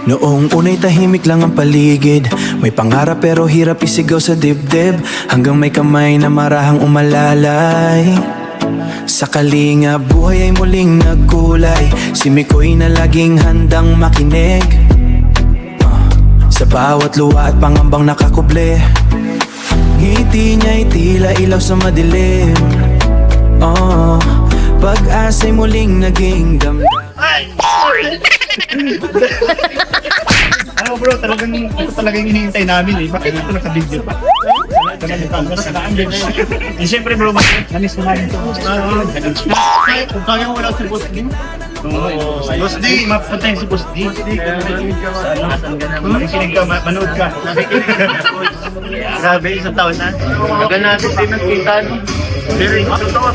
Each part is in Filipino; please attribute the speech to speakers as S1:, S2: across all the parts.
S1: Noong unay tahimik lang ang paligid, may pangarap pero hirap isigaw sa dibdib, hanggang may kamay na marahang umalalay. Sa kalinga, buhay ay muling nagkulay, si Mikoy na laging handang makinig. Sa bawat luha at pangambang nakakuble, ngiti niya'y tila ilaw sa madilim. Pag-asa'y muling naging damdam.
S2: Ano bro, talagang hinihintay namin eh. Bakit ito naka-video pa? Siyempre bro, namis ko namin ito. Kung kaya mo wala si Boss D. Boss D, mapuntahin si Boss D. Nakikinig ka, manood ka. Grabe, isang taon na. Tagal natin din nagkita. Pero yung totoo.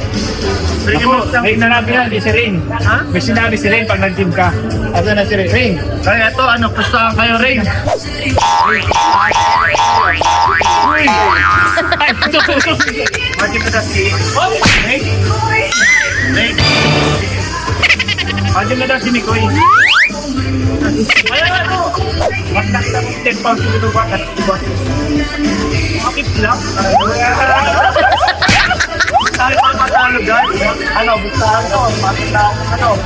S2: May sinabi yan, si Rain. May sinabi si Rain pag nag-team ka. Asa na si Rain? Kaya ito, pustahan kayo, Rain. Uy! Ay, ito. Bakit na si Rain? Rain? Bakit na si Mikoy? Ayan ano! Magkakita mo 10 pounds ito ba? Bakit lang? Tayo pa matalo guys. Bukahan ko. Makita ako tama.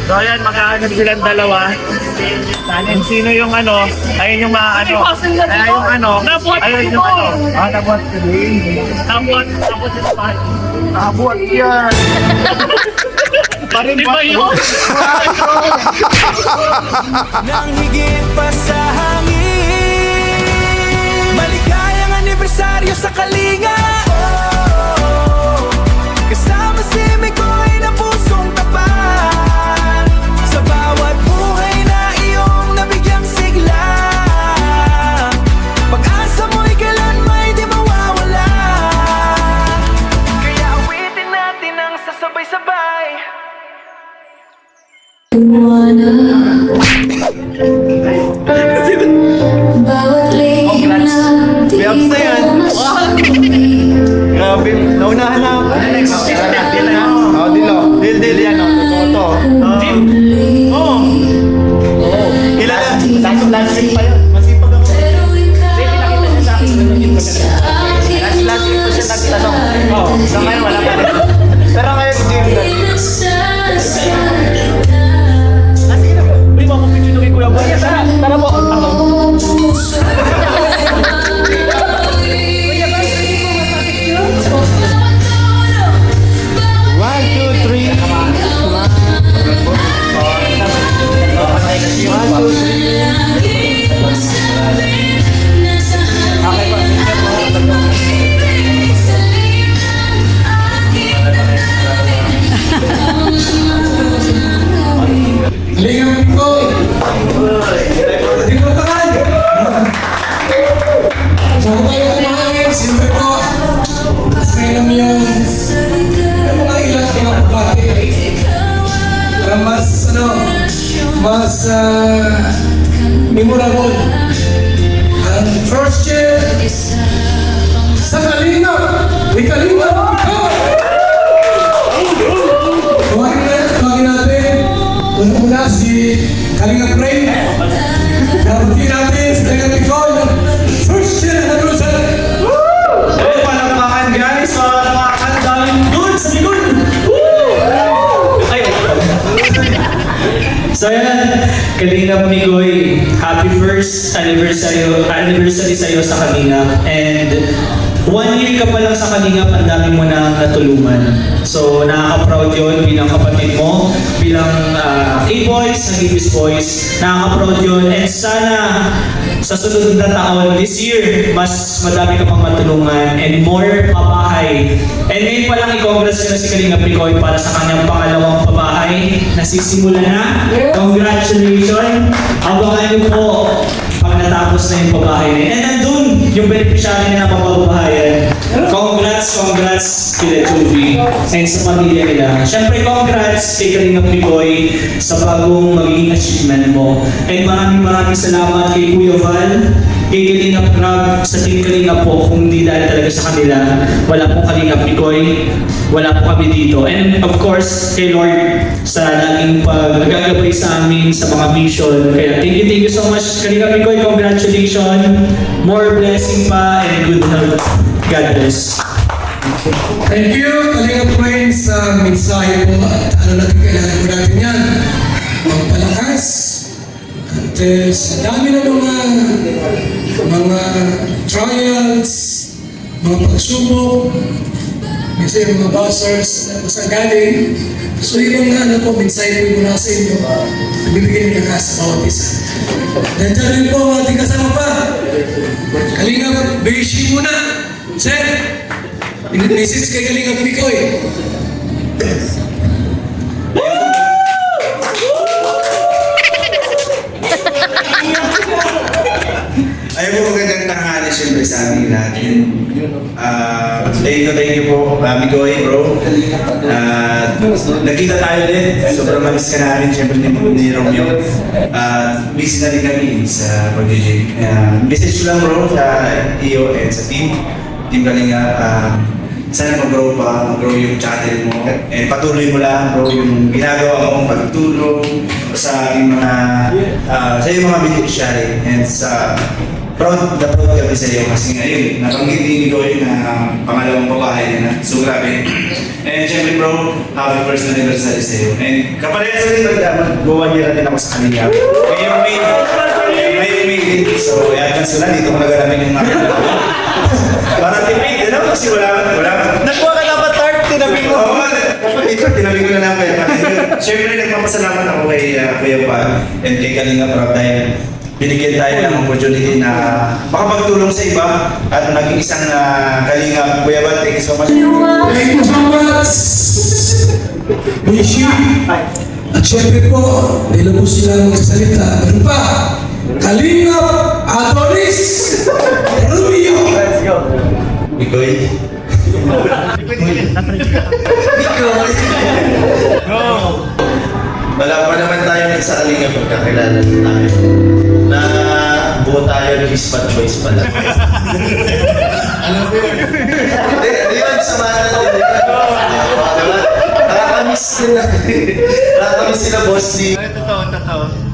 S2: So ayan, makahanap silang dalawa. Kung sino yung ayun yung ayun yung nabuhat ko din. Nabuhat yung pahay. Nabuhat yan. Di ba yun?
S1: Nang higit pa sa hangin, maligayang anibersaryo sa Kalinga. Kasama si Mikoy na pusong tapat, sa bawat buhay na iyong nabigyang sigla. Pag-asa mo'y kailanmay di mawawala, kaya awitin natin ang sasabay-sabay.
S3: Bawat lihim na di mo
S2: Grabe, naunahan na ako. Dil yan, totoo. Last week pa yun. Masipag ako.
S3: pero ikaw
S2: Last week pa siya nagtanong. Sa ngayon wala pa rin. Pero ngayon, Jim, Uy, mga picture nung Kuya Boy. Tara po.
S4: mas memorable ang first year sa Kalinga. May Kalinga! Tawagin natin una si Kalinga Pray. Dapatin natin si Kalinga Mikoy. First year na Jerusalem.
S2: Palakpakan guys, palakpakan daming doon sa likod.
S5: So yan, Kalinga Mikoy, happy first anniversary sa'yo sa Kalinga. And 1 year ka pa lang sa Kalinga, ang dami mo na natulungan. So nakaka-proud yun bilang kapatid mo, bilang A-Boys, ng Ibis Boys. Nakaka-proud yun. And sana sa sunod na taon, this year, mas madami ka pang matulungan and more pabahay. And ngayon pa lang i-congrats ko na si Kalinga Mikoy para sa kanyang pangalawang pabahay. Nasisimula na. Congratulations! Abangan niyo po pag natapos na yung pabahay na yun. And nandun yung beneficiary na napapabahayan. Congrats kila Jovi and sa pamilya nila. Siyempre, congrats kay Kalinga Mikoy sa bagong magiging achievement mo. And maraming salamat kay Kuya Val kay Kalingap Rab, sa Team Kalingap po, kung hindi dahil talaga sa kanila, wala pong Kalingap Mikoy, wala po kami dito. And of course, kay Lord sa laging paggagabay sa amin sa mga mission. Kaya thank you so much Kalingap Mikoy, congratulations, more blessing pa and good health. God bless.
S4: Thank you, Kalingap Rain, sa mensahe po at ano natin kailangan po natin yan. Magpalakas. At sa dami ng mga trials, mga pagsubok, kasi yung mga buzzers na saan galing. So yung ano po, mensahe po muna sa inyo, nagbibigay ng lakas sa bawat isa. Nandiyan rin po ang ating kasama pa. Kalingap, Beshi muna. Sir, message kay Kalingap Mikoy.
S6: Ayun po, magandang tanghali siyempre sa amin natin. Thank you po, Mikoy, bro. Nagkita tayo ulit. Sobrang mamis ka namin, siyempre ni Romeo. Busy na rin kami sa pag-DJ. Message ko lang bro sa iyo and sa team Kalinga. Sana mag-grow yung channel mo. And patuloy mo lang bro yung ginagawa mong pagtulong sa ating mga sa iyong mga beneficiary. And sa proud kami sa iyo kasi ngayon nabanggit ni Mikoy na pangalawang babae na. So grabe. And syempre bro, happy first anniversary sa iyo. And kapareha sa rin, mag-1 year na din ako sa kanila. Ngayong May din. So i-advance ko lang, dito ko nagalamin yung mga para tipid, ano? Kasi wala.
S2: Nagkuha ka dapat tart, tinabi mo.
S6: Oo, ito, tinabi ko na lang kaya. Siyempre, nagpapasalamat ako kay Kuya Pag and kay Kalingap Rab dahil binigyan tayo ng opportunity na makapagtulong sa iba at maging isang Kalingap. Kuya Pag, thank you so much.
S4: Thank you so much. Beshi. At syempre po, nilabos sila magsasalita. Meron pa, Kalingap Adonis Romeo.
S2: Let's go.
S6: Mikoy.
S2: Go!
S6: Wala pa naman tayo sa Kalingap pagkakilala tayo. Na buo tayo, Gispat Boys pala.
S4: Alam ko yun.
S6: Hindi yun, samahan natin. Nakakamiss sila. Nakakamiss sila, boss.
S2: Totoo.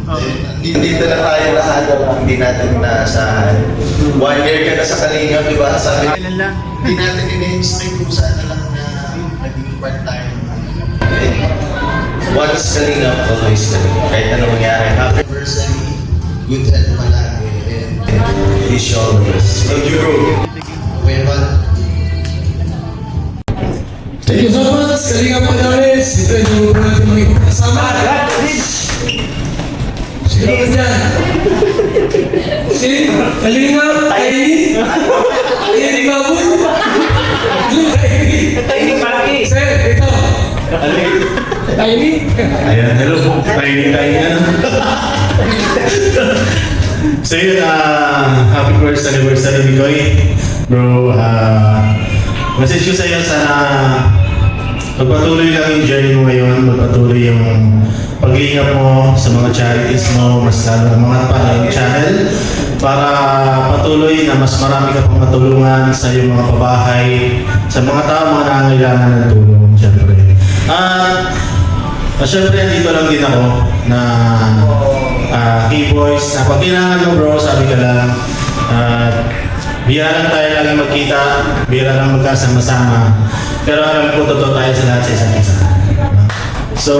S6: Dito na tayo lahat. Hindi natin nasa 1 year ka na sa Kalingap, di ba? Sabi,
S2: Kailan lang?
S6: hindi natin in-expect kung saan na lang na naging part tayo. Once Kalingap, always Kalingap. Kahit anong mangyari. Happy anniversary, good health palagi, and wish you all the best. Love you, bro. Kuya Pat.
S4: Thank you so much, Kalingap Adonis. Ito yung natin mga kasama. Sino ba dyan? Si Kalingap Tiny? Tiny Baboy?
S2: Tiny Malaki.
S4: Sir, ito. Tiny?
S7: Ayan, hello po. Tiny na. So yun, happy first anniversary Mikoy. Bro, message ko sa iyo, sana magpatuloy lang yung journey mo ngayon, magpatuloy yung paglingap mo sa mga charities mo, mas lalo ng mga yung channel para patuloy na mas marami ka pang matulungan sa iyong mga pabahay, sa mga tao mga nangangailangan ng tulong, syempre. Syempre, dito lang din ako na keyboys. Pag kailangan mo bro, sabi ka lang, biyara lang tayo lagi magkita, biyara lang magkasama-sama. Pero alam ko, totoo tayo sa lahat sa isa't isa. So,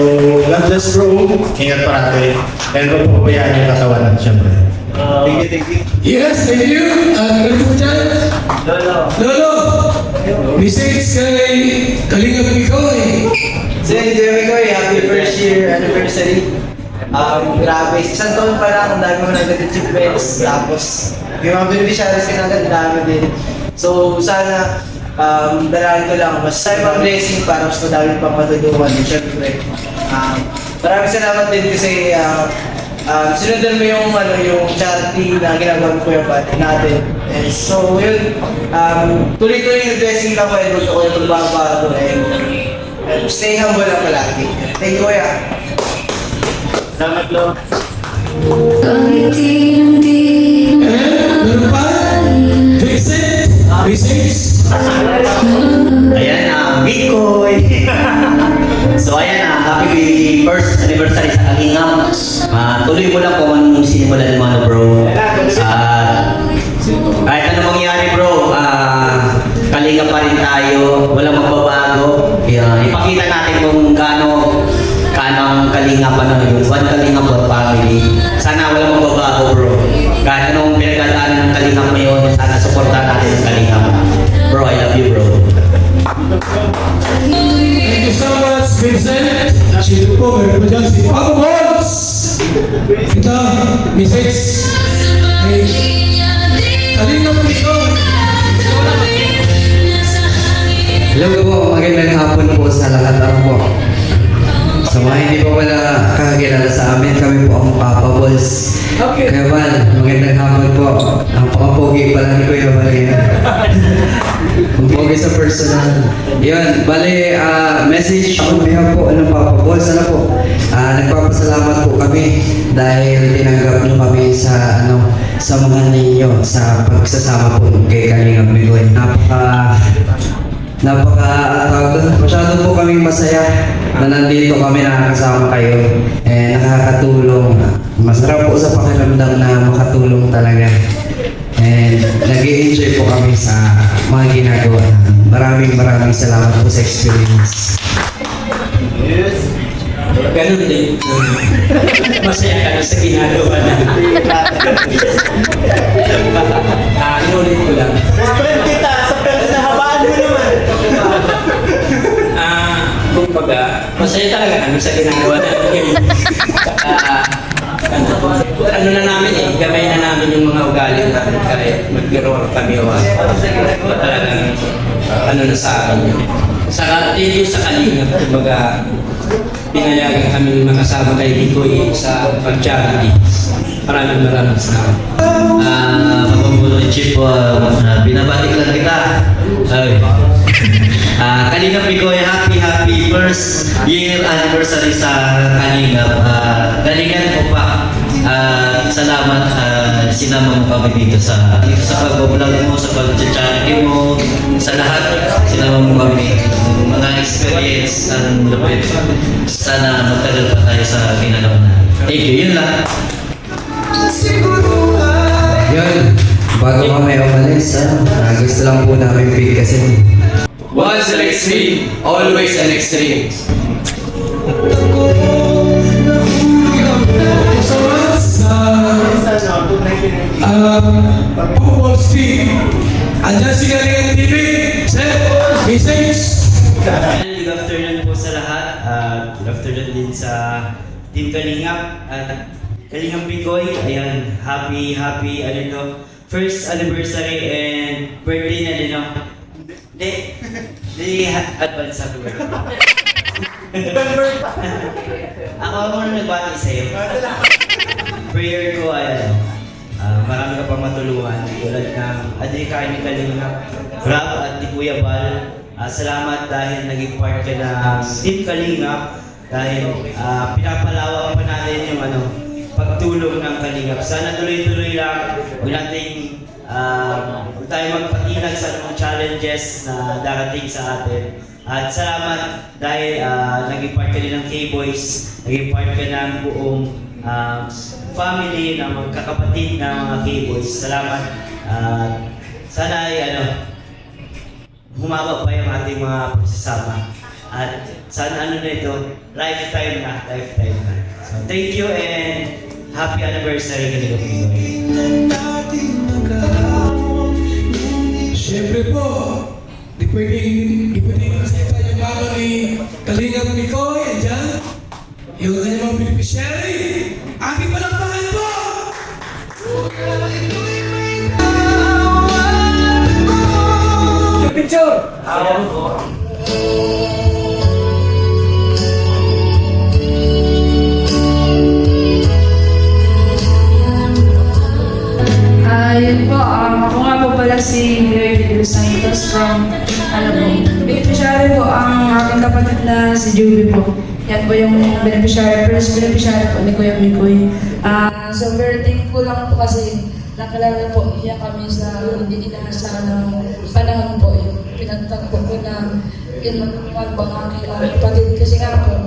S7: God bless bro, ingat parati. And huwag po pabayaan yung katawan, syempre.
S2: Thank you.
S4: Yes, thank you. Ano po dyan? Lolo, message kay Kalingap Mikoy.
S8: Thank you, Mikoy. Happy first year anniversary. Grabe, isang taon pa lang, ang dami mo nag-achievements. Tapos, yung mga beneficiaries ka na agad, dami din. So, sana, dalawin ko lang, mas pang blessing para mas madami pang matulungan. Siyempre, maraming salamat din kasi sinundan mo yung charity na ginagawa ko yung pati natin. And so, yun, tuloy-tuloy yung blessing lang ko and huwag ako yung pagbabago and stay humble lang palagi. Thank you, Kuya.
S2: Salamat, Lo.
S3: Kahit di
S4: Ano pa? Vincent? Vincent?
S9: Ayan na, Bitcoin! So ayan na, happy first anniversary sa Kalingap. Tuloy mo lang kung anong sinimulan mo, ano, bro. Kahit ano mangyari, bro, Kalingap pa rin tayo, walang magbabago. Ipakita natin kung gaano ang Kalingap, yung one Kalingap, one family. Sana walang magbabago, bro. Kahit anong pinagdadaanan ng Kalingap ngayon, sana supportan natin ang Kalingap. Bro, I love you, bro.
S4: Thank you so much, Vincent. Sino po, meron po dyan si Paco Bols. Ito, message. Hey, Kalingap ito.
S8: Hello po, magandang hapon po sa lahat po. Sa mga hindi pa wala kakakilala sa amin, kami po ang Papa Balls.
S4: Okay.
S8: Kaya Val, magandang hapon po. Ang pakapogi pala ni Kuya Val yan. Ang pogi sa personal. Yun, bale, message on behalf po ng Papa Balls. Ano po, nagpapasalamat po kami dahil tinanggap niyo kami sa mga ninyo sa pagsasama po kay Kalingap Bigoy. Masyado po kaming masaya na nandito kami, nakakasama kayo, nakakatulong. Masarap po sa pakiramdam na makatulong talaga. And nag-i-enjoy po kami sa mga ginagawa namin. Maraming salamat po sa experience.
S5: Ganun din. Masaya ka sa ginagawa na. Inulit ko lang.
S2: Friend kita, sa nahabaan mo naman.
S5: Kumbaga, masaya talaga kami sa ginagawa natin. Ano na namin gamay na namin yung mga ugali natin kahit mag-giror kami o talagang na sa akin yun. Thank you sa Kalingap, kumbaga pinayagan kami makasama kay Bigoy sa pag-charity. Maraming salamat.
S9: Mapamulo Chip, binabatik lang kita. Kalingap Bigoy, happy first year anniversary sa Kalingap. Galingan mo pa. Salamat, sinama mo kami dito sa pag-vlog mo, sa pag-charity mo, sa lahat. Sinama mo kami. Mga experience, sana magtagal pa tayo sa ginagawa na. Thank you, yun lang.
S8: Yun, bago kami umalis, gusto lang po namin bigkasin.
S10: Once an extreme, always an extreme.
S4: So much sa Paco Bols team. Andyan si Kalingap TV. Sir, message.
S5: Good afternoon po sa lahat. Good afternoon din sa Team Kalingap. Kalingap Bigoy, ayan, happy, first anniversary and birthday na din ako. Hindi, advance happy birthday. Ako muna nagbati sa'yo. Prayer ko ay marami ka pang matulungan tulad ng adhikain ni Kalingap, Rob at ni Kuya Val. Salamat dahil naging part ka ng Team Kalingap dahil pinapalawak pa natin yung pagtulong ng Kalingap. Sana tuloy-tuloy lang, huwag tayo magpatinag sa mga challenges na darating sa atin. At salamat dahil naging part ka din ng K-Boys, naging part ka ng buong family ng mga kakapatid ng mga K-Boys. Salamat. Sana ay humaba pa yung ating mga pagsasama. At sana na ito, lifetime na. So thank you and happy anniversary Kalingap Bigoy.
S4: Siyempre po, di pwedeng kasi tayo yung mama ni Kalingap Bigoy. Andyan, yung kanyang mga beneficiary. Aking palakpakan po! Picture!
S11: Yun po, ako nga po pala si Mary De Los Santos from, beneficiary po ang aking kapatid na si Juby po. Yan po yung beneficiary, first beneficiary po ni Kuya Bigoy. So very thankful lang po kasi Nakalala po niya kami sa hindi inaasahan ng panahon po yung pinagtagpo ko na pinagpapag ang aking mga kapatid. Kasi nga po,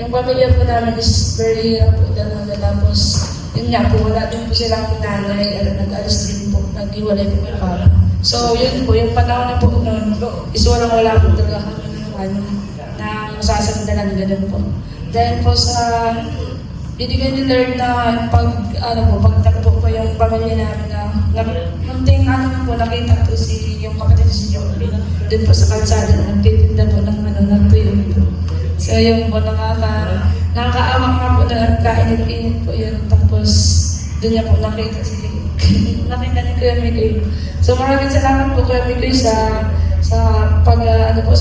S11: yung pamilya po namin is very hirap po talaga. Tapos, yun nga po, wala din po silang nanay, nag-alis din po, nag-iwalay po yung papa. So, yun po, yung panahon na po noon, is walang-wala po talaga kami na masasandalan, ganun po. Dahil po sa binigay ni Lord na pagtakbo po yung pamilya namin na munting po nakita po yung kapatid si Joby doon po sa kalsada na nagtitinda po ng nagtuyo po. So yung po nakakaawa nga po na kainit-init po yun. Tapos doon niya po nakita nakita ni Kuya Mikoy. So maraming salamat po Kuya Mikoy sa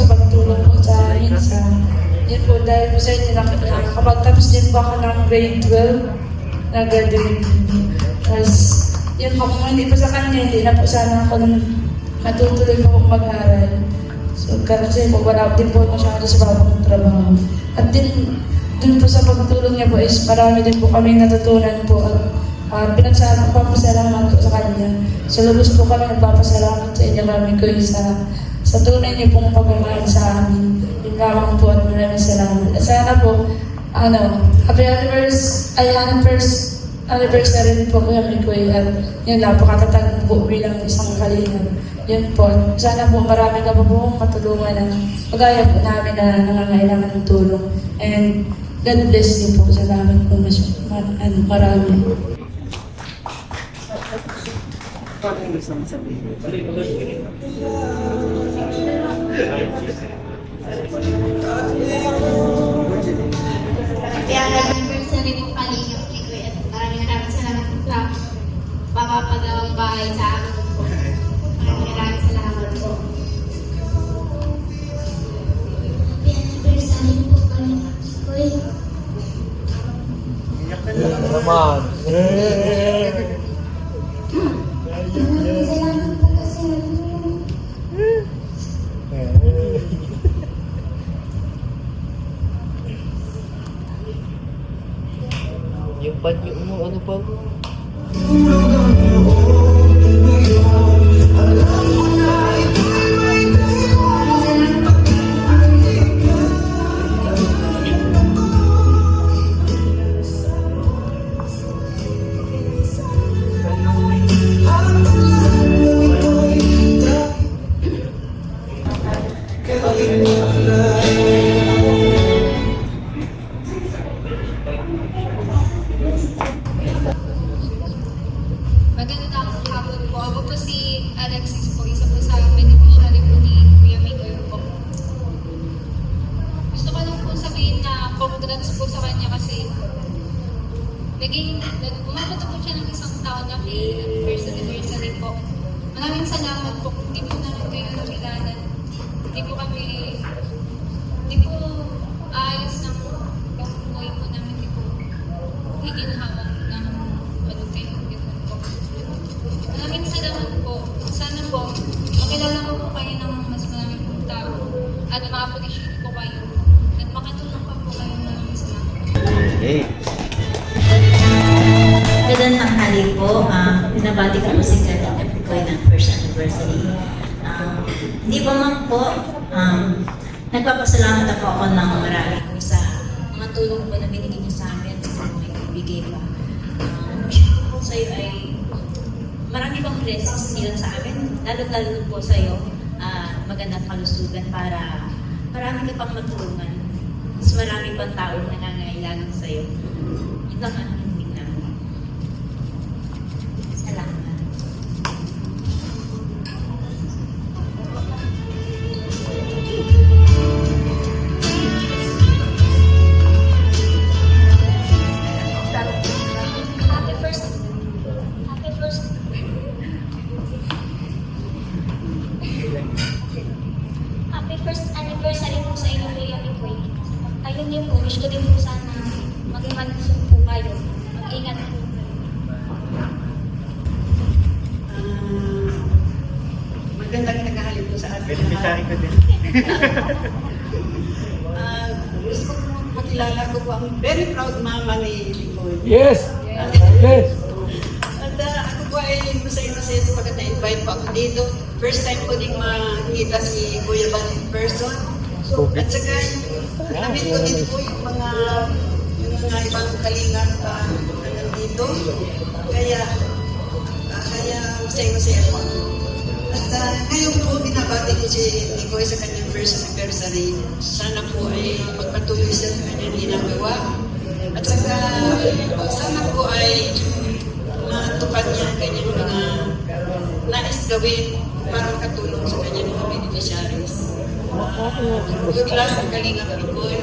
S11: pagtulong po sa amin sa yun po, dahil po sa inyo, kapag tapos din po ako ng grade 12, nag-graduate din po. Tapos, yun po, kung hindi po sa kanya, hindi na po sana ako matutuloy po akong mag-aral. So, kasi po, wala din po masyado sa babang trabaho. At din, dun po sa pagtulong niya po is marami din po kami natutunan po at pinagpapasalamat po sa kanya. So, lubos po kami nagpapasalamat sa inyo kami ko sa tunay niyo pong pagmamahal sa amin. Yung lamang po at maraming salamat. At sana po, happy anniversary po Kuya Mikoy. At yun, napakatatag po bilang isang kalingap. Yun po, sana po marami ka po pong matulungan na pagaya po namin na nangangailangan ng tulong. And God bless you po. Salamat po marami.
S12: Kaya anniversary ng Kalingap ni Kuya at maraming salamat po sa papapagawang bahay sa akin po. Maraming salamat po. Happy anniversary po Kalingap ni Kuya. Maraming salamat po kasi
S8: Yung panyo mo, ano pa?
S12: magandang hapon po. Ako po si Alexis po, isa po sa beneficiary po ni Kuya Mikoy po. Gusto ko lang po sabihin na congrats po sa kanya kasi umabot po siya ng isang taon na may anniversary po. Maraming salamat po. Hindi po namin kayo nakilala. Hindi po ayos ng buhay po namin. Hindi po higinhawa ng kayo. Maraming salamat po. Sana po, makilala ko po kayo ng mas maraming pong tao at ma-appreciate ko kayo at makatulong pa po kayo ng maraming salamat.
S13: Magandang tanghali po. Pinabati ko po si Kalingap Mikoy ng first anniversary. Hindi pa man po, nagpapasalamat ako ng marami po sa mga tulong po na binigay niyo sa amin at sa mga ibigay pa. Sa iyo ay marami pang blessings hindi lang sa amin, lalo-lalo po sa iyo, magandang kalusugan para marami ka pang matulungan. Mas marami pang tao na nangangailangan sa iyo. Ito ang hinig namin. Salamat.
S12: Happy first anniversary po sa inyo, Kuya Mikoy. Ayun din po, wish ko din po sana maging malusog po kayo. Mag-ingat po.
S14: Magandang tanghali po sa atin.
S2: Beneficiary ko din.
S14: Gusto ko makilala ko po ang very proud mama ni Nicole.
S4: Yes! Yes!
S14: At ako po ay masaya sapagkat na-invite po ako dito. First time ko ding makita si Kuya Bal in person. At saka, namin ko din po yung mga ibang kalinga na nandito. Kaya masaya-masaya po. At ngayon po, binabati ko si Nicoy sa kanyang first anniversary. Sana po ay magpatuloy siya sa kanyang ginagawa. At saka, sana po ay matupad niya ang kanyang mga nais gawin para makatulong sa kanyang mga beneficiaries. Good luck ang Kalingap Nicoy.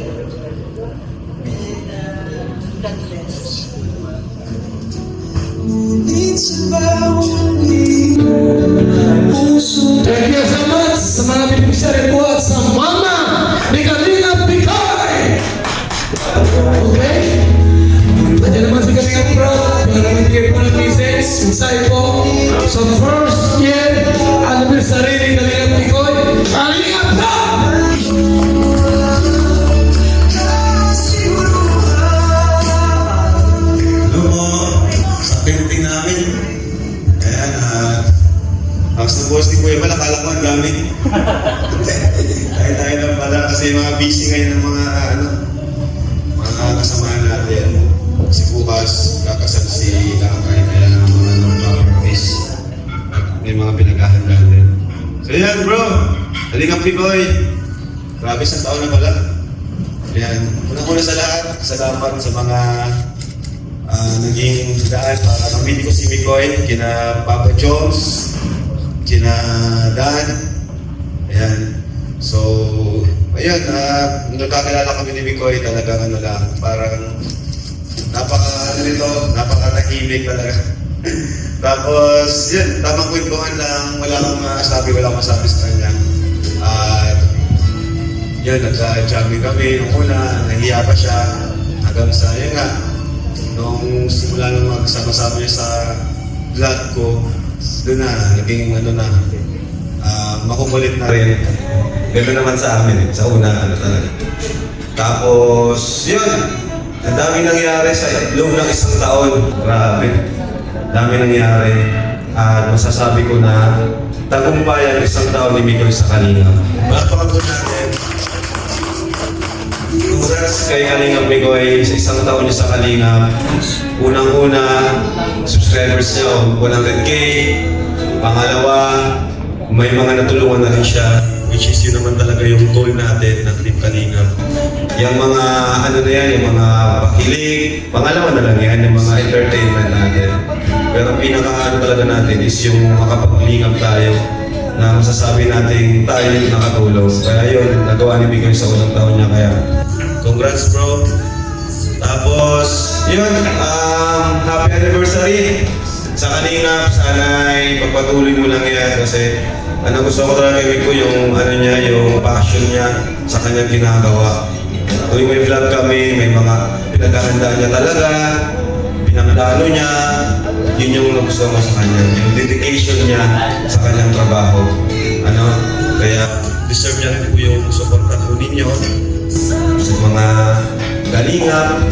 S14: And God bless.
S4: Thank you so much sa mga beneficiary po at sa mama ni Kalingap Nicoy. Okay? Nandiyan naman si Kalingap Bro para magbigay po ng message, mensahe po sa first year anniversary ni Kalingap Nicoy. Kalingap Bro!
S7: Hello mo, sa painting namin. Ayan, house ng boss ni Kuya Bal, akala ko ang dami. Tayo lang pala kasi mga busy ngayon ng mga mga kasamahan natin. Kasi bukas, kakasal si Lakay, kaya mga non-properties. May mga pinaghahanda din. So yan bro, Kalingap Nicoy. Grabe, isang taon na pala. Ayan, una-una sa lahat, salamat sa mga naging daan para kamili ko si Mikoy, kina Papa Jones, kina Dan. Ayan. So, ayun, nagkakilala kami ni Mikoy, talagang parang napaka-tahimik talaga. Tapos, yun, tamang kwentuhan lang, wala akong masabi sa kanya. At, yun, nagka-jamming kami nung una, nahiya pa siya, hanggang sa, yun nga, nung simula nung magsama-sama niya sa vlog ko, doon na, naging makukulit na rin. Gano'n naman sa amin, sa una, talaga. Tapos, yun, ang dami nangyari sa loob ng isang taon. Grabe, dami nangyari. At masasabi ko na, tagumpay ang isang taon ni Mikoy sa Kalingap. Bakit natin? Congrats kay Kalingap Mikoy sa isang taon niya sa Kalingap. Unang-una, subscribers niya 100K. Pangalawa, may mga natulungan na rin siya, which is yun naman talaga yung goal natin ng Team Kalingap. Yung mga na yan, yung mga pakilig, pangalawa na lang yan, yung mga entertainment natin. Pero ang pinaka talaga natin is yung makapaglingap tayo na masasabi natin tayo yung nakatulong. Kaya yun, nagawa ni Mikoy sa unang taon niya. Kaya congrats bro. Tapos, yun, happy anniversary sa Kalingap. Sana ay pagpatuloy mo lang yan kasi gusto ko talaga kay Mikoy yung yung passion niya sa kanyang ginagawa. Tuwing may vlog kami, may mga pinaghahandaan niya talaga, pinagdalo niya, yun yung nagustuhan ko sa kanya, yung dedication niya sa kanyang trabaho. Kaya deserve niya rin po yung support po ninyo sa mga Kalingap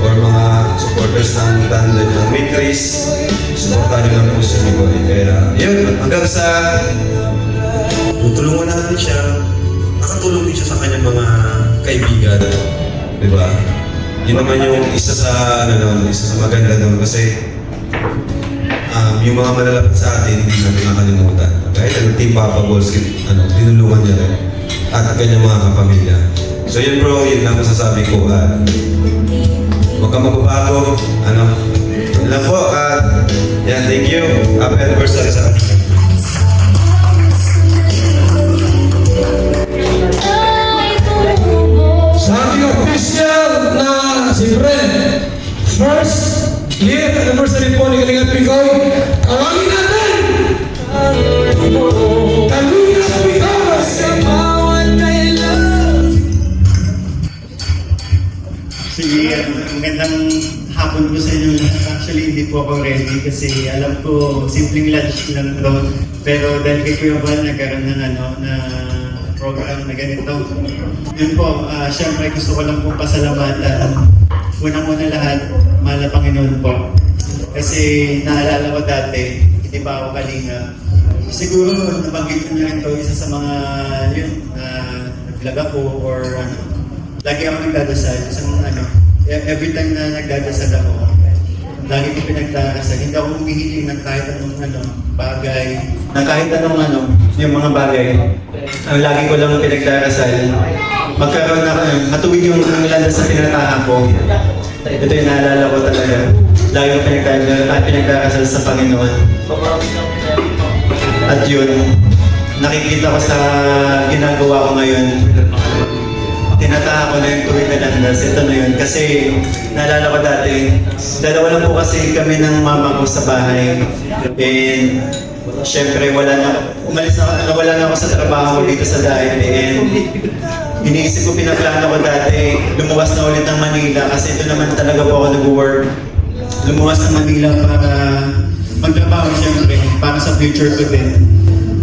S7: or mga supporters ng tandem ng Matrix. Supportan niyo lang po si Mikoy. Kaya yun, hanggang sa tutulungan natin siya, nakatulong din siya sa kanyang mga kaibigan. Diba? Yun naman yung isa sa maganda nun kasi yung mga malalapit sa atin, hindi natin nakalimutan. Kahit Team Papa Balls, tinulungan niya rin. At kanyang mga kapamilya. So yun bro, yun lang masasabi ko. Huwag kang magbabago. Yun lang po. Yan, thank you. Happy anniversary sa atin.
S4: Sa ating official na siyempre, first year anniversary po ni Kalingap Mikoy, tawagin natin! Kalingap Mikoy!
S15: Sige, magandang hapon po sa inyo. Actually, hindi po ako ready kasi alam ko simpleng lunch lang to. Pero dahil kay Kuya Bal, nagkaroon ng na program na ganito. Yun po, syempre gusto ko lang po pasalamatan. Unang-una lahat, mahal na Panginoon po. Kasi naalala ko dati, hindi pa ako kalinga. Siguro nabanggit ko na rin to, isa sa mga yun, nag-vlog ako or ano, lagi ako nagdadasal. Isang ano, every time na nagdadasal ako, lagi ko pinagdarasal. Hindi ako humihiling ng kahit anong ano, bagay.
S6: Na kahit anong ano, yung mga bagay, ang lagi ko lang pinagdarasal, magkaroon na matuwid yung landas sa tinatahan ko. Ito yung naalala ko talaga. Lagi ko pinagdarasal sa Panginoon. At yun, nakikita ko sa ginagawa ko ngayon, tinatahan ko na yung tuwid na landas. Ito na yun. Kasi naalala ko dati, dalawa lang po kasi kami ng mama ko sa bahay. And syempre wala na ako sa trabaho ko dito sa Daet. And iniisip ko, pinaplano ko dati, lumuwas na ulit ng Manila kasi ito naman talaga po ako nag-work. Lumuwas ng Manila para magtrabaho syempre, para sa future ko din.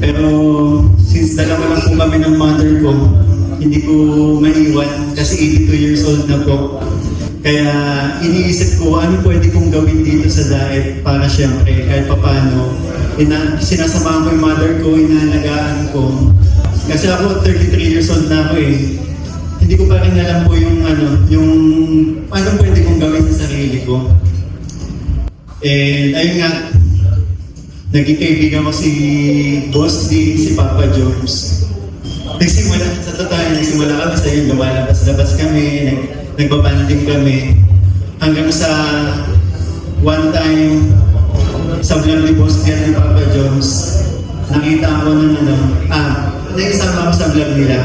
S6: Pero since dalawa lang po kami ng mother ko, hindi ko maiwan kasi 82 years old na po. Kaya iniisip ko ano pwede kong gawin dito sa Daet para syempre kahit papano. Sinasamahan ko yung mother ko, inaalagaan ko. Kasi ako 33 years old na ako eh. Hindi ko pa rin alam po yung ano pwede kong gawin sa sarili ko. And ayun nga, naging kaibigan ko si Boss D, si Papa Jones. Nagsimula kami sa yun, lumalabas-labas kami, nagbabanding kami. Hanggang sa one time, sa vlog ni Boss D at ni Papa Jones, nakita ako ng naisama ako sa vlog nila.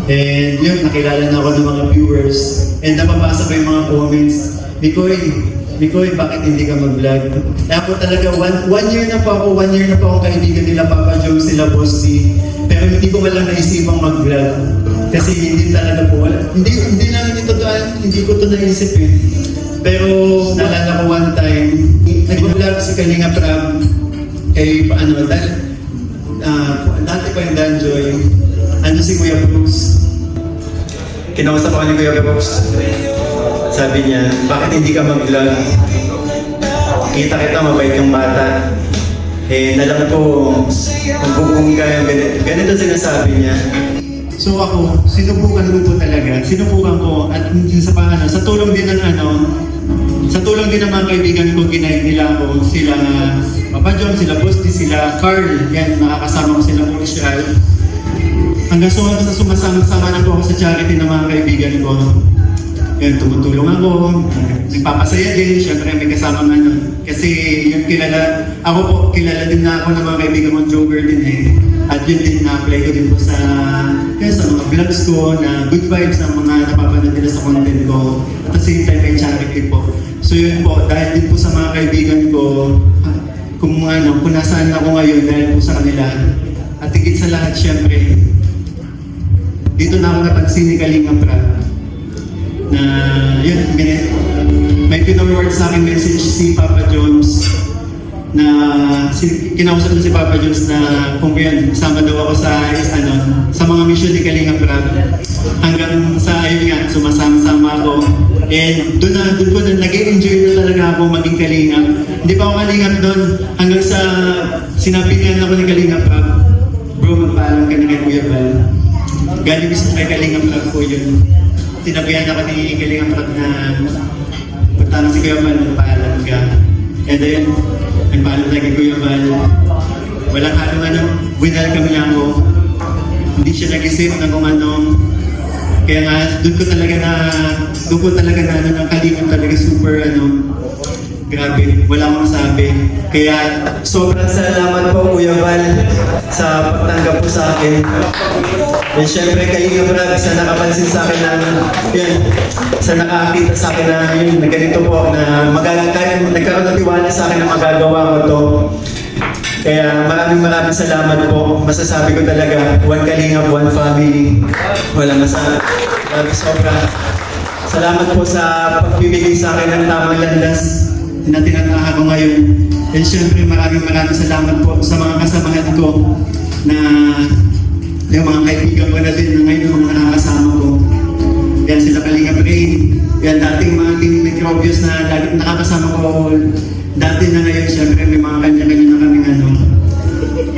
S6: And yun, nakilala na ako ng mga viewers. And napapasa pa yung mga comments, Mikoy, bakit hindi ka mag-vlog? Kaya po talaga, one year na po ako kaibigan nila Papa Jones, sila Boss D. Pero hindi ko walang naisipang mag-vlog. Kasi hindi talaga po, hindi lang hindi ko ito naisip eh. Pero naalala ko one time, nag-vlog si Kalinga Prab kay dati pa yung Danjoy, si Kuya Bruce. Kinausap ako ni Kuya Bruce. Sabi niya, bakit hindi ka mag-vlog? Kita mabait yung bata. Nalang ko, magbubong ka yung ganito sinasabi niya. So ako, sinubukan ko po talaga. Sinubukan ko at sa tulong din ng mga kaibigan ko, ginaid nila ako. Sila Papa John, sila Boss D, sila Carl. Yan, nakakasama ko sila Michelle. Hanggang sa sumasama na po ako sa charity ng mga kaibigan ko. Yan, tumutulong ako, nagpapasaya din, syempre may kasama nga nun. Kasi yung kilala din na ako ng mga kaibigan kong Joker din eh. At yun din, na-apply ko din po sa mga vlogs ko, na good vibes ng mga napapanood nila sa content ko. At the same time, may charity po. So yun po, dahil din po sa mga kaibigan ko, kung nasaan ako ngayon dahil po sa kanila. At higit sa lahat, syempre, dito na ako napansin ni Kalinga Prab. Na yun, may pinorward sa akin message si Papa Jones na kinausap na si Papa Jones na kung yun, sama daw ako sa mga mission ni Kalinga Prab. Hanggang sa ayun nga, sumasama-sama ako. And doon ko na nag-enjoy na talaga ako maging Kalinga. Hindi pa ako kalingap doon hanggang sa sinabihan ako ni Kalinga Prab, bro, magpaalam ka na kay Kuya Val. Galing gusto kay Kalinga Prab po yun. Sinabihan ako ni Kalinga Prab na punta na si Kuya Val, magpaalam ka. And then, nagpaalam na kay Kuya Val. Walang welcome niya ako. Hindi siya nag-isip na kung anong. Kaya nga, doon ko talaga na ang Kalinga talaga super grabe, wala akong masabi. Kaya sobrang salamat po Kuya Val sa pagtanggap po sa akin. And syempre Kalinga Prab sa nakapansin sa akin sa nakakita sa akin na ganito po na nagkaroon ng tiwala sa akin na magagawa ko to. Kaya maraming salamat po. Masasabi ko talaga, one Kalingap, one family. Walang masasabi. Sobrang salamat po sa pagbibigay sa akin ng tamang landas na tinatahan ko ngayon. And syempre maraming salamat po sa mga kasamahan ko na yung mga kaibigan ko na din na ngayon yung mga nakakasama ko. Yan sila Kalingap Ray. Yan dating mga team microbios na nakakasama ko
S15: dati na ngayon, syempre may mga kanya-kanya na kaming ano.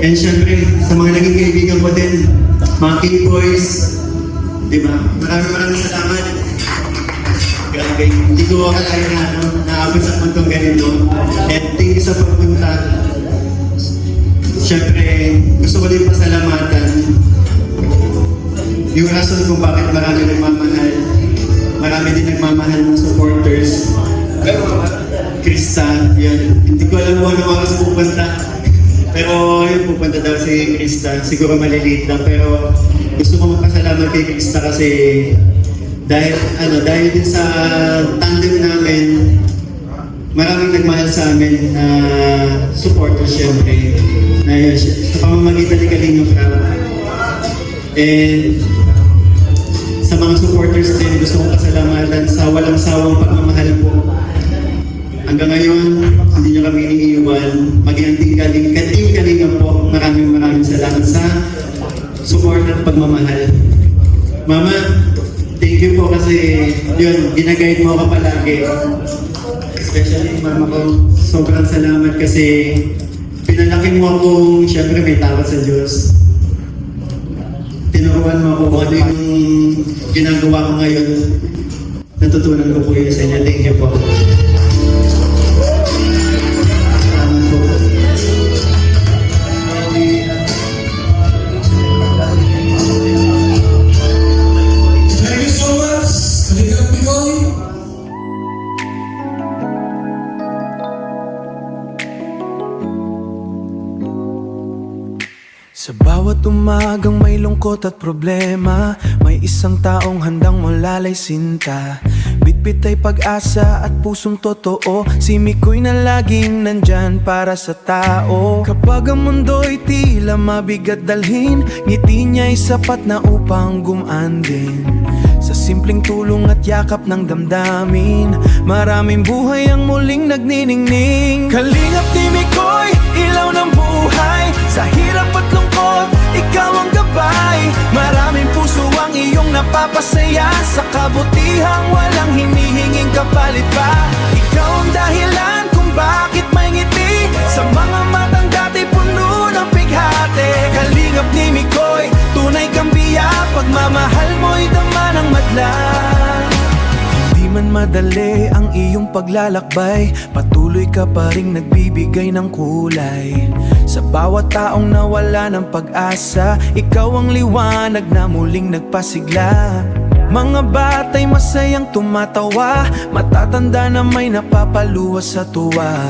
S15: And syempre, sa mga naging kaibigan ko din, mga K-Boys, di ba? Maraming salamat. Grabe, hindi ko akalain na naabot sa puntong ganito. And thank you sa pagpunta. Syempre, gusto ko din pasalamatan yung rason kung bakit marami nagmamahal. Marami din nagmamahal ng supporters. Krista, yan. Hindi ko alam kung ano oras pupunta. Pero yun, pupunta daw si Krista. Siguro maliliit lang. Pero gusto ko magpasalamat kay Krista kasi dahil din sa tandem namin, maraming nagmahal sa amin na supporters syempre. Na sa pamamagitan ni Kalingap Rap. And sa mga supporters din, gusto kong pasalamatan sa walang sawang pagmamahal po. Hanggang ngayon, hindi nyo kami iniiwan. Maging team Kalingap po. Maraming salamat sa support at pagmamahal. Mama, thank you po kasi yun, ginaguide mo ako palagi. Especially mama ko, sobrang salamat kasi pinalaki mo akong syempre may takot sa Diyos. Tinuruan mo ako kung ano yung ginagawa ko ngayon. Natutunan ko po yun sa inyo. Thank you po.
S4: Thank you so much, Kalingap Pinoy.
S1: Sa bawat umagang may lungkot at problema, may isang taong handang malalay sinta. Bitbit ay pag-asa at pusong totoo, si Mikoy na laging nandyan para sa tao. Kapag ang mundo'y tila mabigat dalhin, ngiti niya'y sapat na upang gumaan din. Sa simpleng tulong at yakap ng damdamin, maraming buhay ang muling nagniningning. Kalingap ni Mikoy, ilaw ng buhay, sa hirap at lungkot, ikaw ang gabay. Maraming puso ang iyong napapasaya, sa kabutihang walang hinihinging kapalit pa. Ikaw ang dahilan kung bakit may ngiti, sa mga matang dati puno ng pighati. Kalingap ni Mikoy, tunay kang biya, pagmamahal mo'y dama ng madla. Di man madali ang iyong paglalakbay, patuloy ka pa ring nagbibigay ng kulay. Sa bawat taong nawala ng pag-asa, ikaw ang liwanag na muling nagpasigla. Mga bata'y masayang tumatawa, matatanda na may napapaluwas sa tuwa.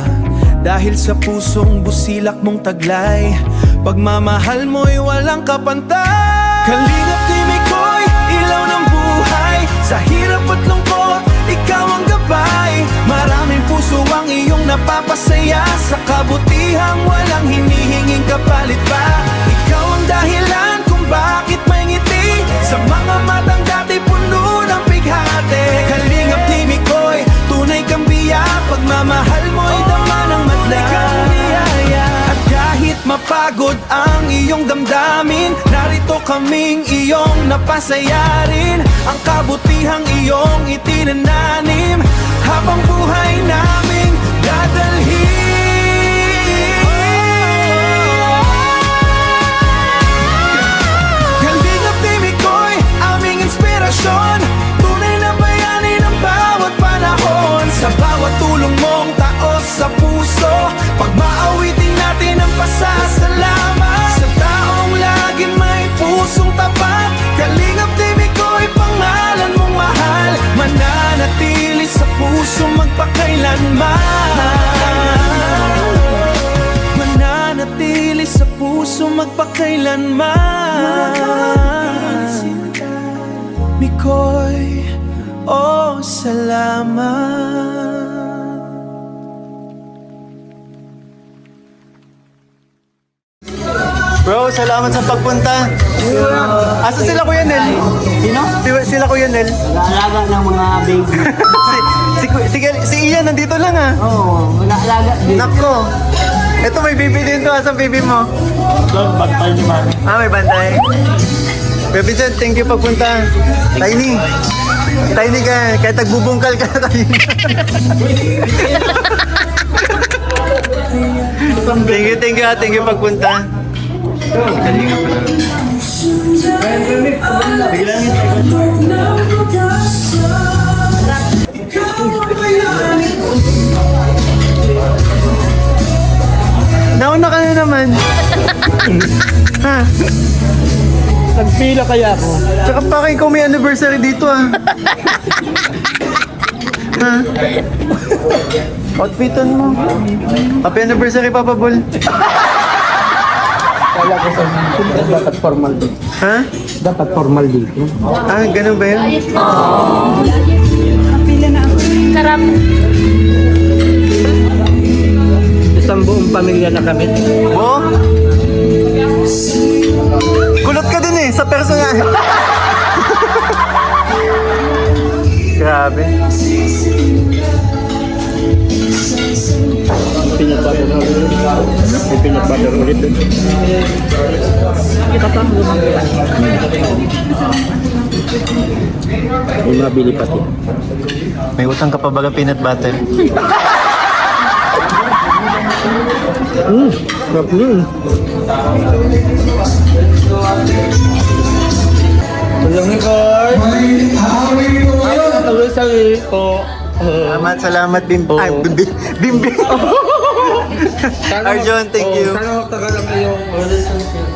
S1: Dahil sa pusong busilak mong taglay, pagmamahal mo'y walang kapantay. Kalingap ni Mikoy, ilaw ng buhay, sa hirap at lungkot, ikaw ang gabay. Maraming puso ang iyong napapasaya, sa kabutihang walang hinihinging kapalit pa. Ikaw ang dahilan kung bakit may ngiti, sa mga matang dati puno ng pighati. Kalingap ni Mikoy, tunay kang biya, pagmamahal mo'y dama ng madla. At kahit mapagod ang iyong damdamin, narito kaming iyong napasayarin. Ang kabutihang iyong itinananim, habang buhay naming dadalhin. Kalingap ni Mikoy, aming inspirasyon, tunay na bayani ng bawat panahon. Sa bawat tulong mong taos sa puso, pag maawitin natin ang pasasalamat. Sa taong lagi may pusong tapat, Kalingap ni Mikoy, pangalan mong mahal, mananatili sa puso magpakailanman. Mananatili sa puso magpakailanman. Mikoy, oh salamat.
S15: Bro, salamat sa pagpunta. Asa sila Kuya Nel? Sino? Sila Kuya Nel.
S8: Alaga ng mga baby.
S15: Si Ian nandito lang ah.
S8: Oo, alaga din.
S15: Nako. Ito may baby din to. Asan baby mo?
S2: Doon, bantay ni Mami.
S15: May bantay. Kuya Vincent, thank you pagpunta. Tiny ka. Kahit nagbubungkal ka na tayo.
S6: Thank you pagpunta. Nauna ka na naman. Ha?
S2: Nagpila kaya ako.
S6: Tsaka pa kayo kung may anniversary dito ah. Ha? Outfitan mo. Happy anniversary, Papa Bull.
S2: Kaya ko sa dapat formal dito.
S6: Ha?
S2: Dapat formal dito.
S6: Ah, ganun ba yun?
S11: Sarap.
S2: Isang buong pamilya na kami.
S6: Oo? Kulot ka din eh, sa personal. Grabe.
S2: Pinagbader na ulit. May pinagbader ulit dun. Kita pa mo. May mabili pati.
S6: May utang ka pa baga peanut butter?
S2: Sarap yun. Tulong ni Cor. Sabi po.
S6: Salamat Bimbo. Ay, Bimbi. Arjon, thank you.
S2: Sana magtagal ang iyong relationship.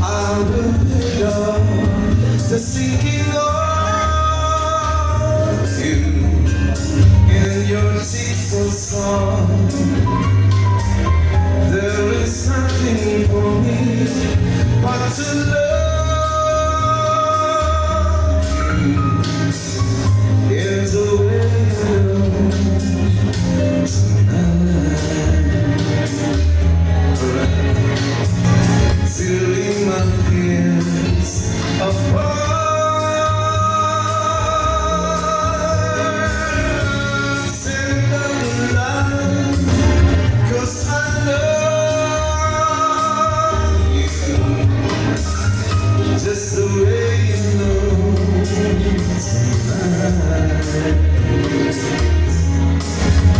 S1: I will pick up just thinking of you in your cheeks so soft. There is nothing for me but to love you. Here's the way you tonight. Sealing my fears apart. Send them light, 'cause I love you just the way you know tonight.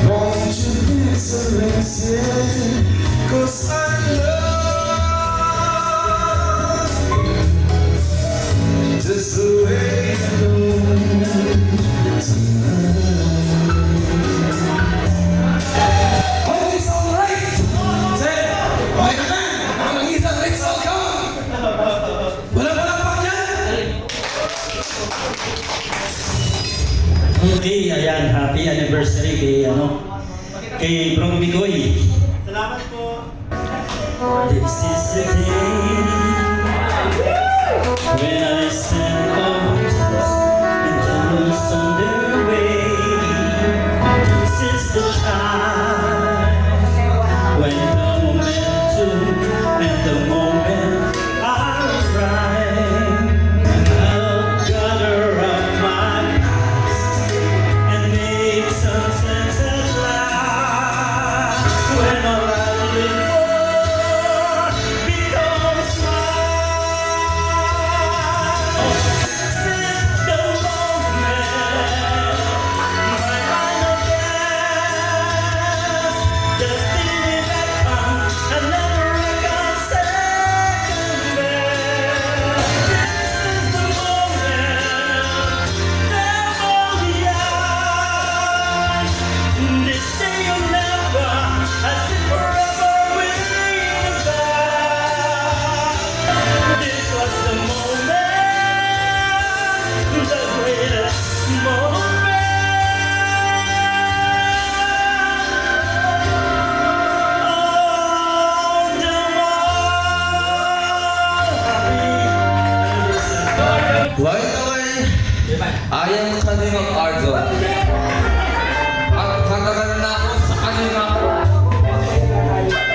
S1: Won't you be so sincere? 'Cause I love you just the way you know tonight. Oh, it's all right. Say, why the man? I'm a heathen, it's all gone. Wala pa yan.
S5: Okay, ayan, happy anniversary kay Bro Migoy.
S2: Salamat po.
S5: This is the day when I send all and angels on their way. This is the time when the momentum and the moment are right. I'll gather up my past and make some sense at last. When all I live for becomes mine. Since the moment my final dance, destiny that comes and never can second best. This is the moment, never beyond. This day you'll never, I sit forever with me back. This was the moment, the greatest moment.
S10: By the way, I am Kalingap Argo. At matagal na ako sa Kalingap.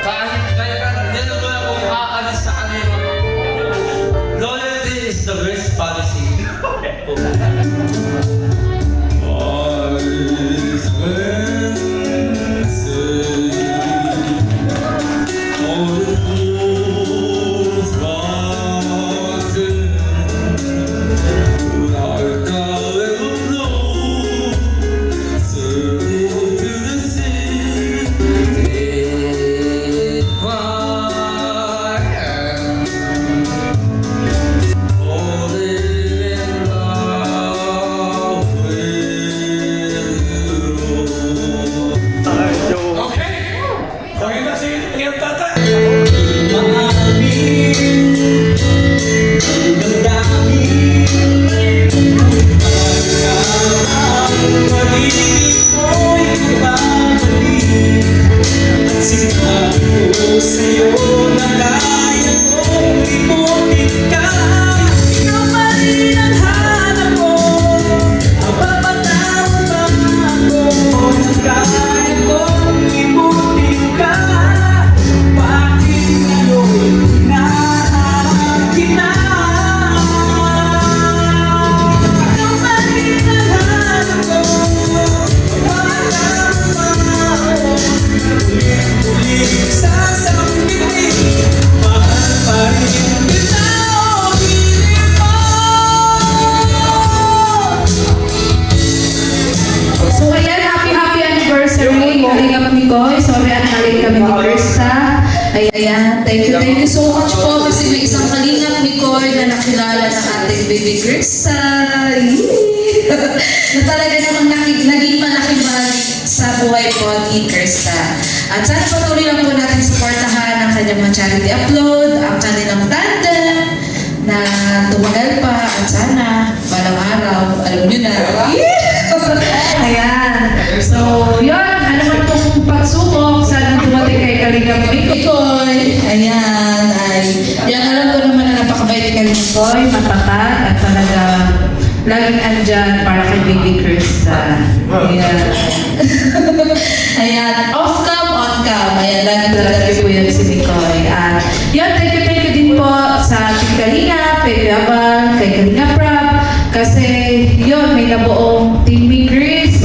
S10: Kahit kailan, hindi naman akong aalis sa Kalingap. Loyalty is the best policy.
S11: Ayan, thank you so much po kasi may isang kalingap ni Koy na nakilala ng ating baby Krista. Na talaga namang naging malaking bahagi sa buhay po ni Krista. At sana patuloy lang po natin supportahan ang kanyang mga charity upload, ang kanilang tandem na tumagal pa at sana balang araw, alam nyo na. Ayan. So, yun. Ano man itong pagsubok, sana dumating kay Kalinga Mikoy. Ayan. Yan, alam ko naman na napakabait ni Kalinga Mikoy, matatat at talaga laging andyan para kay Baby Krista. Ayan. Ayan. Off cam, on cam. Ayan, laging talaga po yun si Mikoy. At yun, thank you din po sa Team Kalinga, kay Kuya kay Kalinga Prab. Kasi yun, may nabuong Team Migris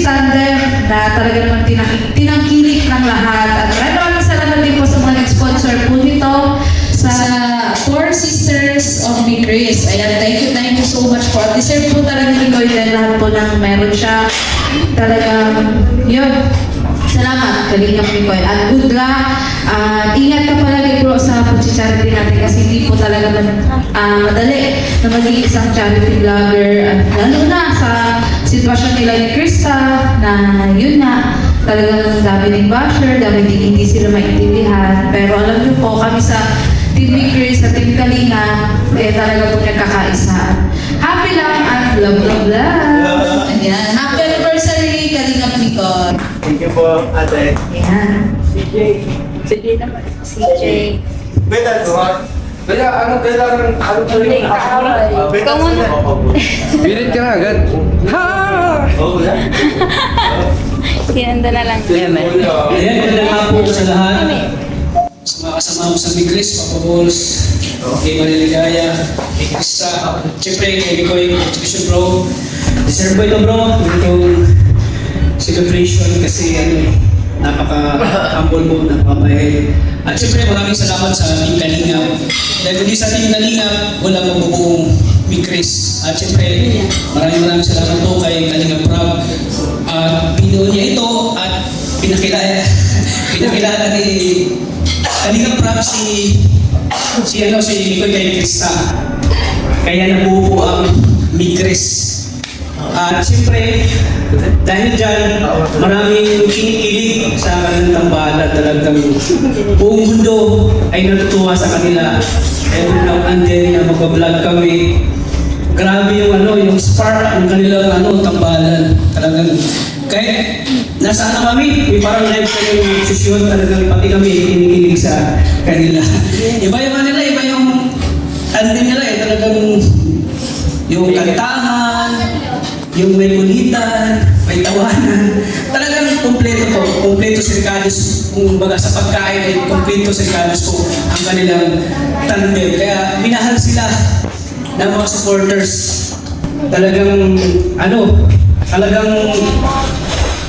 S11: tandem na talaga naman tinangkilik ng lahat. At maraming salamat din po sa mga nag-sponsor po nito sa Four Sisters of Migris. Ayan, thank you so much po. Deserve po talaga ni Koy dahil lahat po ng meron siya. Talagang, yun. Salamat, Kalinga Mikoy. At good luck. Ingat ka palagi bro sa pag-charity natin kasi hindi po talaga madali na maging isang charity vlogger. At lalo na sa sitwasyon nila ni Krista na yun na, talagang dami ng basher, dami din hindi sila maintindihan. Pero alam niyo po, kami sa Team Migris, sa Team Kalinga, talaga po nagkakaisa. Happy lang at love, love, love. Ayan. Happy anniversary, Kalinga Mikoy.
S15: Thank you po, ate.
S11: Ayan.
S12: CJ naman. CJ.
S15: Beta,
S10: Kaya
S12: Ikaw muna.
S10: Pilit ka na agad. Ha!
S12: Kinanda na lang.
S5: Ayan, magandang hapon sa lahat. Sa mga kasama ko sa Migris, Papa Balls, kay Mariligaya, kay Krista, siyempre kay Mikoy, Constitution Bro. Deserve po ito bro, itong celebration kasi napaka-humble mo, napaka-mahal. At siyempre maraming salamat sa Team Kalinga. Dahil kundi sa Team Kalinga, walang mabubuong Migris. At siyempre, maraming salamat po kay Kalinga Prab. Pinuo niya ito at pinakilala ni Kalinga Prab si Mikoy kay Krista. Kaya nabuo ang Migris. At siyempre, dahil dyan, maraming kinikilig sa kanilang tambalan. Talagang buong mundo ay natutuwa sa kanila. Every now and then na mag-vlog kami, grabe yung spark ng kanilang tambalan. Talagang, kahit nasaan na kami, may parang live kayong session, talagang pati kami kinikilig sa kanila. Iba yung kanila, iba yung tandem nila talagang yung kantahan, yung may kulitan, may tawanan. Talagang kompleto sirkados. Kung baga sa pagkain ay kompleto sirkados po ang kanilang tandem. Kaya minahal sila ng mga supporters. Talagang talagang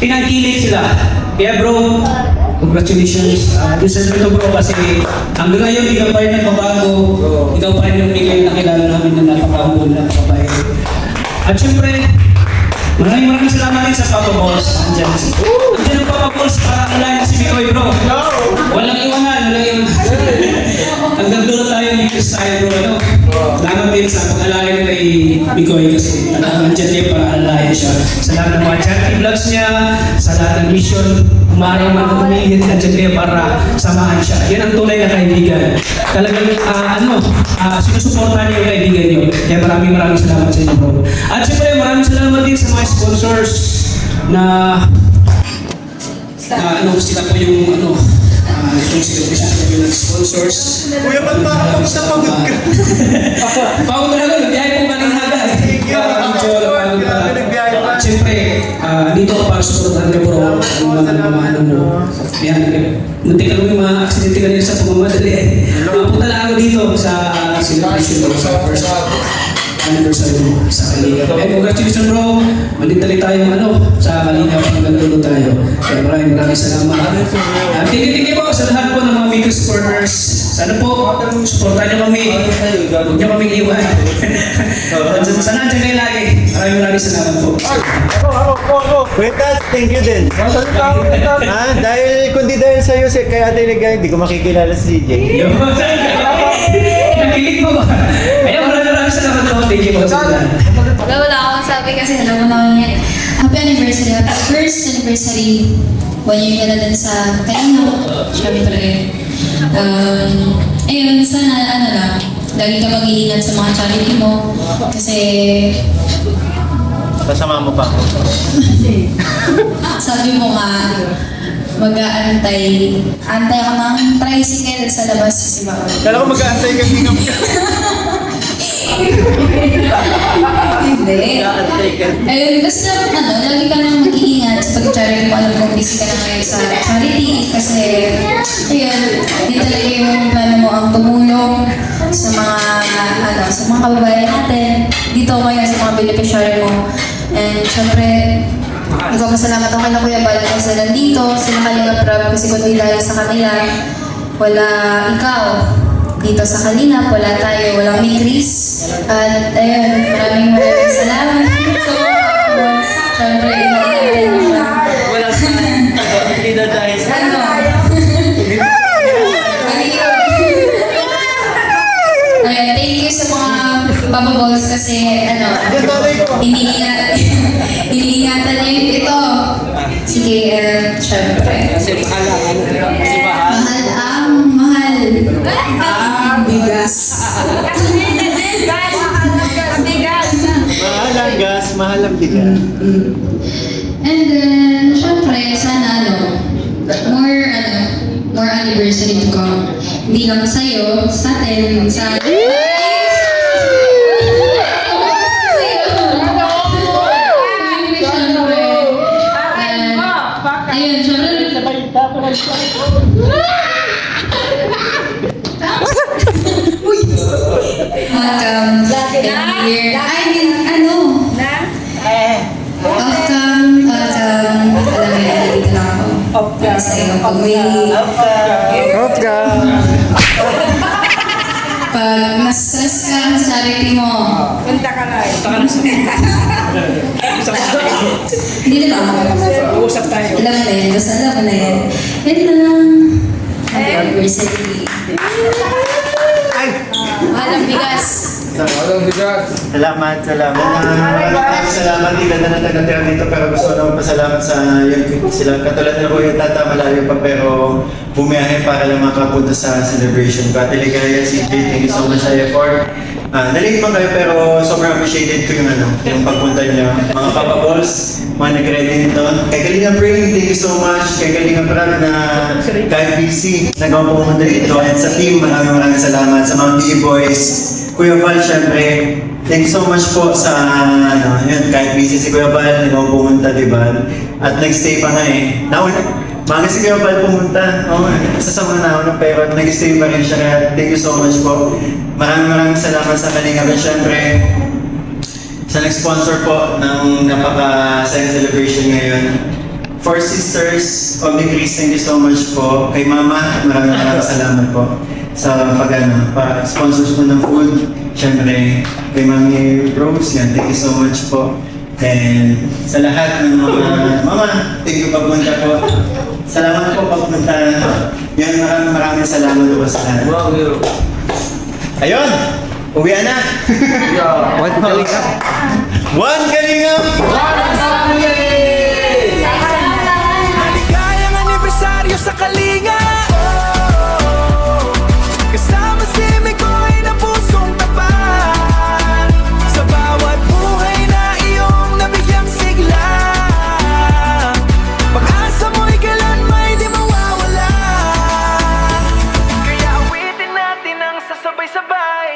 S5: pinangkilig sila. Kaya bro, congratulations. Deserve ito bro kasi hanggang ngayon ikaw pa rin nagbabago. Ikaw pa rin yung bigay na kilala namin na napakahumble, napakabait. At syempre, maraming salamat din sa Papa Balls. Andiyan ang Papa Balls para alayan si Mikoy bro. Walang iwanan. Hanggang dulo tayo Migris tayo bro. Salamat din sa pag-alayan kay Mikoy kasi andiyan niya para alayan siya. Sa lahat ng mga charity vlogs niya, sa lahat ng mission, umarang man umihit, andiyan niya para samahan siya. Yan ang tunay na kaibigan. Talagang sinusuportahan niya yung kaibigan niyo. Kaya maraming salamat sa inyo bro. At siyempre maraming salamat din sa mga sponsors na sila po yung itong celebration sa yung sponsors.
S15: Kuya, ba't parang pagod na pagod ka?
S5: Pagod na lang, biyahe po galing Haga. At siyempre, dito ako para suportahan ka bro ang mga mo. Yan, munti ka yung mga aksidente kanina sa pamamadali Punta lang ako dito sa celebration mo sa first anniversary mo sa Kalinga. Congratulations bro! Malitali tayo sa Kalinga hanggang dulo tayo. Kaya maraming salamat. Tingin po sa lahat po ng mga Migris supporters. Sana po, supportahan niyo kami. Huwag niyo kaming iwan. Sana andyan kayo lagi. Maraming salamat po.
S15: Wait, thank you din. Dahil kundi dahil sa'yo, kaya talaga hindi ko makikilala si DJ.
S5: Nakilig mo ba? Kaya maraming salamat po. Thank you po.
S3: Wala akong sabi kasi alam mo naman yan. Happy anniversary. Happy first anniversary. 1 year ka na din sa Kalinga. Sabi talaga yun. Ayun, sana ano lang, lagi ka mag-iingat sa mga charity mo. Kasi,
S7: Kasama mo pa ako.
S3: sabi mo nga, antay ako ng tricycle sa labas si Baon.
S7: Kala ko mag-aantay ka ginam ka.
S3: Hindi. Ayun, basta lagi ka nang mag-iingat sa pag-charity mo. Alam kong busy ka na ngayon sa charity. Kasi, ayun, hindi talaga yung plano mo ang tumulong sa mga kababayan natin. Dito ngayon sa mga beneficiary mo. And syempre, nagpapasalamat ako kay na Kuya Bal kasi nandito, sila Kalinga Prab, kasi kung di dahil sa kanila, wala ikaw. Dito sa Kalingap, wala tayo, walang ni Chris. At ayun, maraming salamat. So, syempre, inaantay mo siya.
S9: Wala sa hindi na dahil sa
S3: Ayun, thank you sa mga Papa Balls kasi iniingatan niyo ito. Sige, syempre. Mahal ang bigas.
S15: Mahal ang gas, mahal ang bigas.
S3: And then, syempre, sana more anniversary to come. Hindi lang sa'yo, sa atin, sa... Ayun, syempre... Pag na-stress ka sa charity mo,
S14: Punta ka lang.
S3: hindi na ako.
S14: Usap tayo.
S3: Alam mo na yun, basta alam mo na yun. Yan lang. Happy anniversary. Mahal ang bigas.
S6: Salamat. Salamat nila na nagatira dito, pero gusto ko naman pasalamat sa sila. Katulad na ko yung tata, malayo pa pero bumiyahe para lang makapunta sa celebration. Pati Ligaya, CJ, thank you so much sa effort. Nalate man kayo pero sobrang appreciated ko yung pagpunta niyo. Mga Papa Balls, mga nag-ready nito. Kay Kalinga Brain, thank you so much. Kay Kalinga Brad na kahit busy, nagawa po pumunta dito. And sa team, maraming salamat. Sa mga B-Boys, Kuya Val, syempre, thank you so much po sa, yun, kahit busy si Kuya Val, hindi mo pumunta, diba? At nag-stay pa nga eh. Maga si Kuya Val pumunta, isa sa mga nauna, pero nag-stay pa rin siya. Kaya thank you so much po. Maraming salamat sa Kalinga. At syempre, sa nag-sponsor po ng napaka-sayang celebration ngayon. Four Sisters, Omni Chris, thank you so much po. Kay Mama, maraming salamat po sa pag-sponsors po ng food. Siyempre, kay Mami Rose, yan, thank you so much po. And sa lahat ng mga Mama, thank you pagpunta po. Salamat po pagpunta. Yan, maraming salamat po sa lahat. Ayun! Uwian na! One Kalingap! One Kalingap!
S1: Maligayang anibersaryo sa Kalinga. Kasama si Mikoy na pusong tapat. Sa bawat buhay na iyong nabigyang sigla. Pag-asa mo'y kailan may di mawawala. Kaya awitin natin ang sasabay-sabay.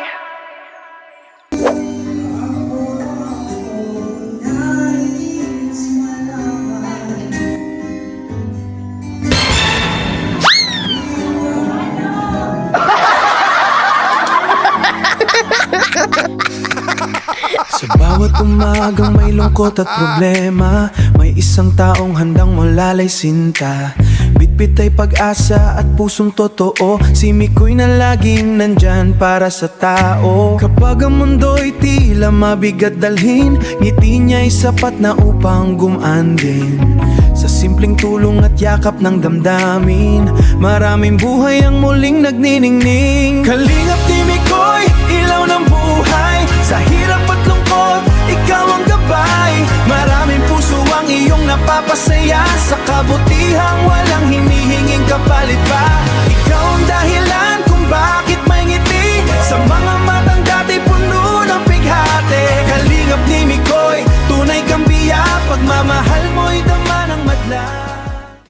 S1: Sa bawat umagang may lungkot at problema, may isang taong handang malalay sinta. Bitbit ay pag-asa at pusong totoo, si Mikoy na laging nandyan para sa tao. Kapag ang mundo'y tila mabigat dalhin, ngiti niya'y sapat na upang gumaan din. Sa simpleng tulong at yakap ng damdamin, maraming buhay ang muling nagniningning. Kalingap ni Mikoy, ilaw ng buhay. Sa hirap at lungkot, ikaw ang gabay. Maraming puso ang iyong napapasaya, sa kabutihang walang hinihinging kapalit pa.